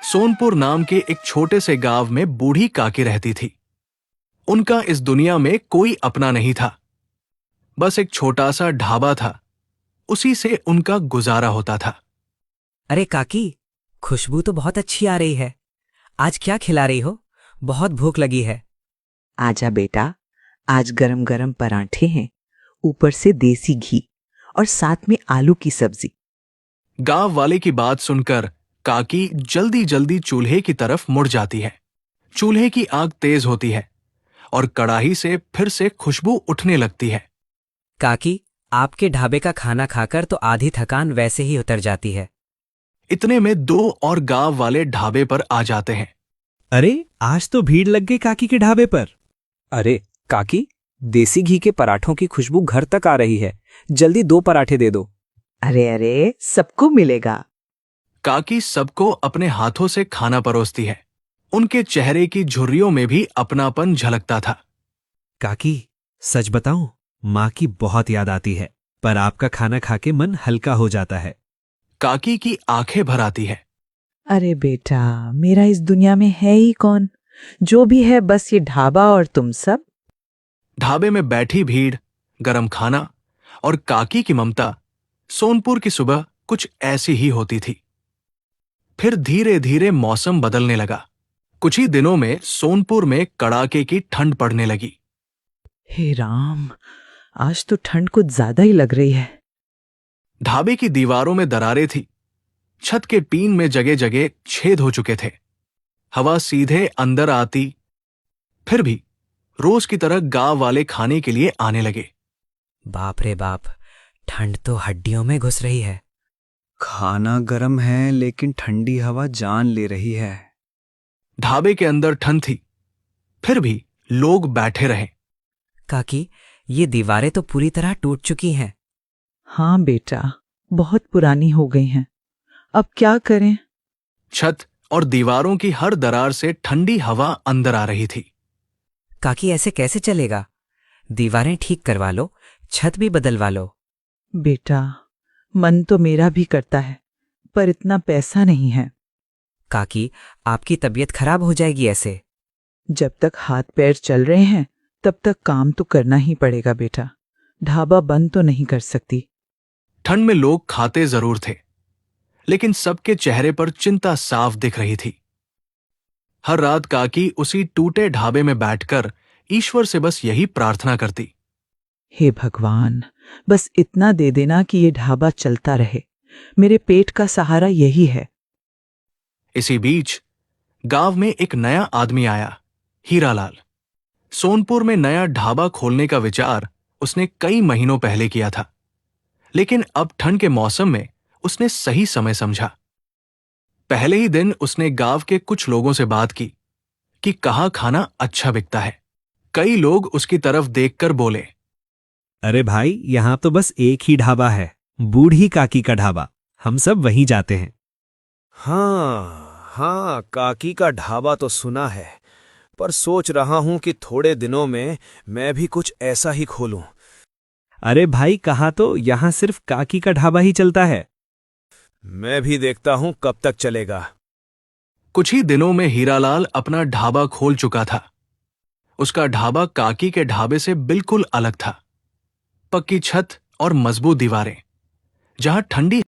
सोनपुर नाम के एक छोटे से गांव में बूढ़ी काकी रहती थी। उनका इस दुनिया में कोई अपना नहीं था। बस एक छोटा सा ढाबा था, उसी से उनका गुजारा होता था। अरे काकी, खुशबू तो बहुत अच्छी आ रही है। आज क्या खिला रही हो? बहुत भूख लगी है। आजा बेटा, आज गरम गरम पराठे हैं, ऊपर से देसी घी और साथ में आलू की सब्जी। गांव वाले की बात सुनकर काकी जल्दी जल्दी चूल्हे की तरफ मुड़ जाती है। चूल्हे की आग तेज होती है और कड़ाही से फिर से खुशबू उठने लगती है। काकी, आपके ढाबे का खाना खाकर तो आधी थकान वैसे ही उतर जाती है। इतने में दो और गांव वाले ढाबे पर आ जाते हैं। अरे, आज तो भीड़ लग गई काकी के ढाबे पर। अरे काकी, देसी घी के पराठों की खुशबू घर तक आ रही है। जल्दी 2 पराठे दे दो। अरे अरे, सबको मिलेगा। काकी सबको अपने हाथों से खाना परोसती है। उनके चेहरे की झुर्रियों में भी अपनापन झलकता था। काकी, सच बताऊं, माँ की बहुत याद आती है, पर आपका खाना खाके मन हल्का हो जाता है। काकी की आंखें भर आती है। अरे बेटा, मेरा इस दुनिया में है ही कौन? जो भी है बस ये ढाबा और तुम सब। ढाबे में बैठी भीड़, गरम खाना और काकी की ममता। सोनपुर की सुबह कुछ ऐसी ही होती थी। फिर धीरे धीरे मौसम बदलने लगा। कुछ ही दिनों में सोनपुर में कड़ाके की ठंड पड़ने लगी। हे राम, आज तो ठंड कुछ ज्यादा ही लग रही है। ढाबे की दीवारों में दरारें थी। छत के पीन में जगह जगह छेद हो चुके थे। हवा सीधे अंदर आती। फिर भी रोज की तरह गांव वाले खाने के लिए आने लगे। बाप रे बाप, ठंड तो हड्डियों में घुस रही है। खाना गरम है लेकिन ठंडी हवा जान ले रही है। ढाबे के अंदर ठंड थी, फिर भी लोग बैठे रहे। काकी, ये दीवारें तो पूरी तरह टूट चुकी हैं। हाँ बेटा, बहुत पुरानी हो गई हैं। अब क्या करें? छत और दीवारों की हर दरार से ठंडी हवा अंदर आ रही थी। काकी, ऐसे कैसे चलेगा? दीवारें ठीक करवा लो, छत भी बदलवा लो। बेटा, मन तो मेरा भी करता है, पर इतना पैसा नहीं है। काकी, आपकी तबीयत खराब हो जाएगी ऐसे। जब तक हाथ पैर चल रहे हैं तब तक काम तो करना ही पड़ेगा बेटा। ढाबा बंद तो नहीं कर सकती। ठंड में लोग खाते जरूर थे, लेकिन सबके चेहरे पर चिंता साफ दिख रही थी। हर रात काकी उसी टूटे ढाबे में बैठकर ईश्वर से बस यही प्रार्थना करती। हे भगवान, बस इतना दे देना कि ये ढाबा चलता रहे। मेरे पेट का सहारा यही है। इसी बीच गांव में एक नया आदमी आया, हीरालाल। सोनपुर में नया ढाबा खोलने का विचार उसने कई महीनों पहले किया था, लेकिन अब ठंड के मौसम में उसने सही समय समझा। पहले ही दिन उसने गांव के कुछ लोगों से बात की कि कहाँ खाना अच्छा बिकता है। कई लोग उसकी तरफ देखकर बोले, अरे भाई, यहाँ तो बस एक ही ढाबा है, बूढ़ी काकी का ढाबा। हम सब वहीं जाते हैं। हाँ, काकी का ढाबा तो सुना है, पर सोच रहा हूं कि थोड़े दिनों में मैं भी कुछ ऐसा ही खोलूं। अरे भाई, कहा तो यहाँ सिर्फ काकी का ढाबा ही चलता है। मैं भी देखता हूं कब तक चलेगा। कुछ ही दिनों में हीरालाल अपना ढाबा खोल चुका था। उसका ढाबा काकी के ढाबे से बिल्कुल अलग था। पक्की छत और मजबूत दीवारें, जहां ठंडी